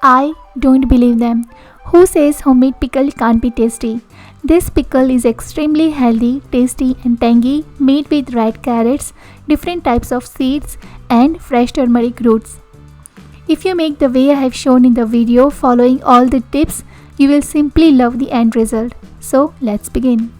I don't believe them. Who says homemade pickle can't be tasty? This pickle is extremely healthy, tasty and tangy, made with red carrots, different types of seeds and fresh turmeric roots. If you make the way I have shown in the video following all the tips, you will simply love the end result. So let's begin.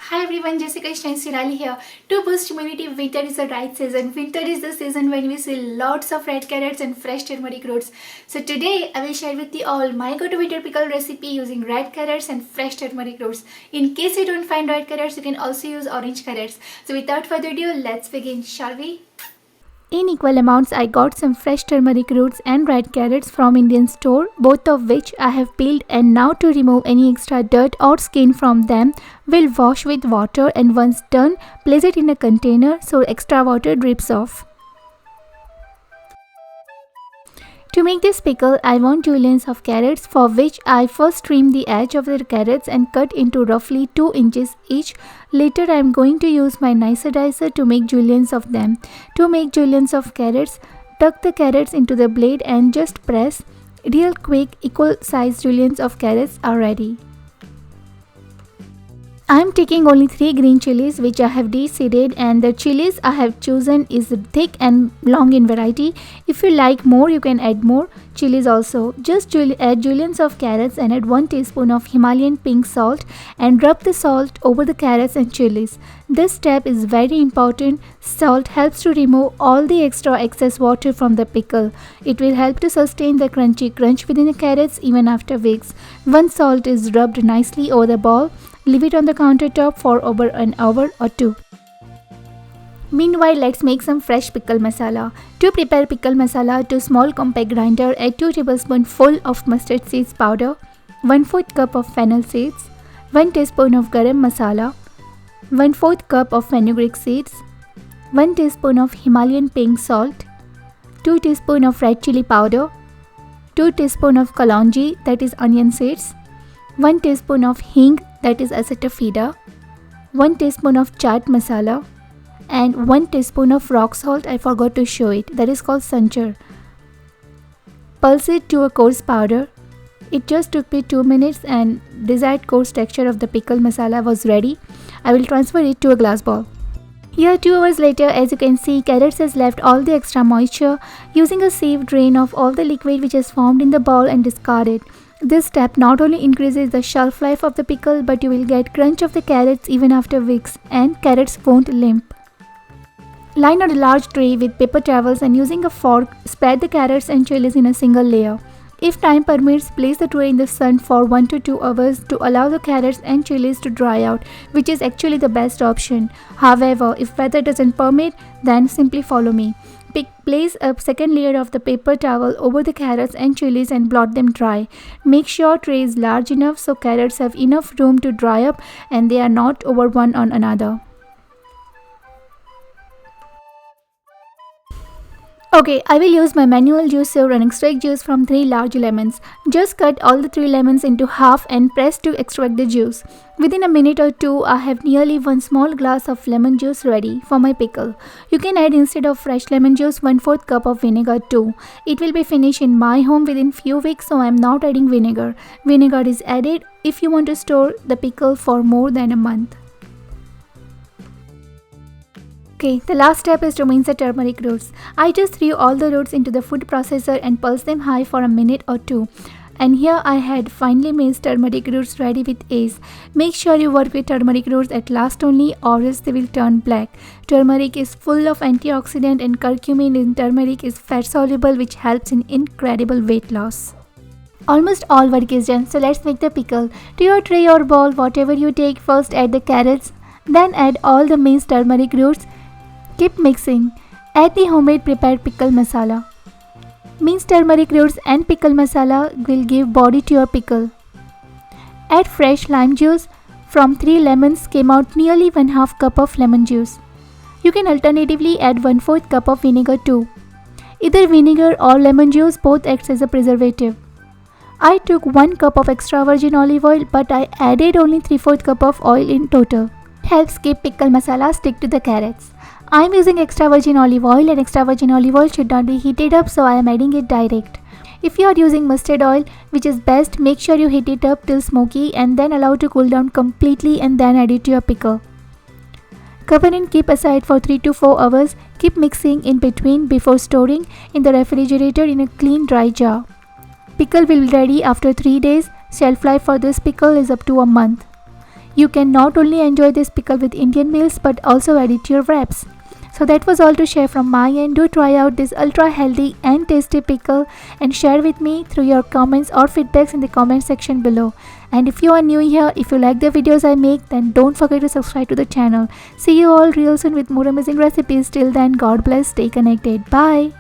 Hi everyone, Jessica Stein-Sirali here. To boost immunity, winter is the right season. Winter is the season when we see lots of red carrots and fresh turmeric roots. So today I will share with you all my go-to winter pickle recipe using red carrots and fresh turmeric roots. In case you don't find red carrots, you can also use orange carrots. So without further ado, let's begin, shall we? In equal amounts, I got some fresh turmeric roots and red carrots from Indian store, both of which I have peeled, and now to remove any extra dirt or skin from them, we'll wash with water, and once done, place it in a container so extra water drips off. To make this pickle, I want juliennes of carrots, for which I first trim the edge of the carrots and cut into roughly 2 inches each. Later I am going to use my nicer dicer to make juliennes of them. To make juliennes of carrots, tuck the carrots into the blade and just press. Real quick, equal sized juliennes of carrots are ready. I am taking only 3 green chilies which I have de-seeded, and the chilies I have chosen is thick and long in variety. If you like more, you can add more chilies also. Just add juliennes of carrots and add 1 teaspoon of Himalayan pink salt and rub the salt over the carrots and chilies. This step is very important. Salt helps to remove all the extra excess water from the pickle. It will help to sustain the crunchy crunch within the carrots even after weeks. Once salt is rubbed nicely over the bowl, leave it on the countertop for over an hour or 2. Meanwhile, let's make some fresh pickle masala. To prepare pickle masala, to small compact grinder, add 2 tablespoonfuls of mustard seeds powder, 1/4 cup of fennel seeds, 1 teaspoon of garam masala, 1/4 cup of fenugreek seeds, 1 teaspoon of Himalayan pink salt, 2 teaspoon of red chili powder, 2 teaspoon of kalonji, that is onion seeds, 1 teaspoon of hing, that is asafoetida, 1 teaspoon of chaat masala, and 1 teaspoon of rock salt. I forgot to show it, that is called sanchar. Pulse it to a coarse powder. It just took me 2 minutes and desired coarse texture of the pickle masala was ready. I will transfer it to a glass bowl. Here 2 hours later, as you can see, carrots has left all the extra moisture. Using a sieve, drain off all the liquid which is formed in the bowl and discard it. This step not only increases the shelf life of the pickle, but you will get crunch of the carrots even after weeks, and carrots won't limp. Line on a large tray with paper towels and using a fork, spread the carrots and chilies in a single layer. If time permits, place the tray in the sun for 1 to 2 hours to allow the carrots and chilies to dry out, which is actually the best option. However, if weather doesn't permit, then simply follow me. Place a second layer of the paper towel over the carrots and chilies and blot them dry. Make sure tray is large enough so carrots have enough room to dry up and they are not over one on another. Okay, I will use my manual juicer and extract juice from 3 large lemons. Just cut all the 3 lemons into half and press to extract the juice. Within a minute or 2, I have nearly 1 small glass of lemon juice ready for my pickle. You can add, instead of fresh lemon juice, 1/4 cup of vinegar too. It will be finished in my home within few weeks, so I am not adding vinegar. Vinegar is added if you want to store the pickle for more than a month. Okay, the last step is to mince the turmeric roots. I just threw all the roots into the food processor and pulse them high for a minute or 2. And here I had finely minced turmeric roots ready with ease. Make sure you work with turmeric roots at last only, or else they will turn black. Turmeric is full of antioxidant, and curcumin in turmeric is fat soluble, which helps in incredible weight loss. Almost all work is done, so let's make the pickle. To your tray or bowl, whatever you take, first add the carrots, then add all the minced turmeric roots. Keep mixing. Add the homemade prepared pickle masala. Minced turmeric roots and pickle masala will give body to your pickle. Add fresh lime juice. From 3 lemons came out nearly 1/2 cup of lemon juice. You can alternatively add 1/4 cup of vinegar too. Either vinegar or lemon juice both acts as a preservative. I took 1 cup of extra virgin olive oil, but I added only 3/4 cup of oil in total. It helps keep pickle masala stick to the carrots. I am using extra virgin olive oil, and extra virgin olive oil should not be heated up, so I am adding it direct. If you are using mustard oil, which is best, make sure you heat it up till smoky and then allow to cool down completely and then add it to your pickle. Cover and keep aside for 3 to 4 hours. Keep mixing in between before storing in the refrigerator in a clean dry jar. Pickle will be ready after 3 days. Shelf life for this pickle is up to a month. You can not only enjoy this pickle with Indian meals but also add it to your wraps. So that was all to share from my end. Do try out this ultra healthy and tasty pickle and share with me through your comments or feedbacks in the comment section below. And if you are new here, if you like the videos I make, then don't forget to subscribe to the channel. See you all real soon with more amazing recipes. Till then, God bless, stay connected. Bye.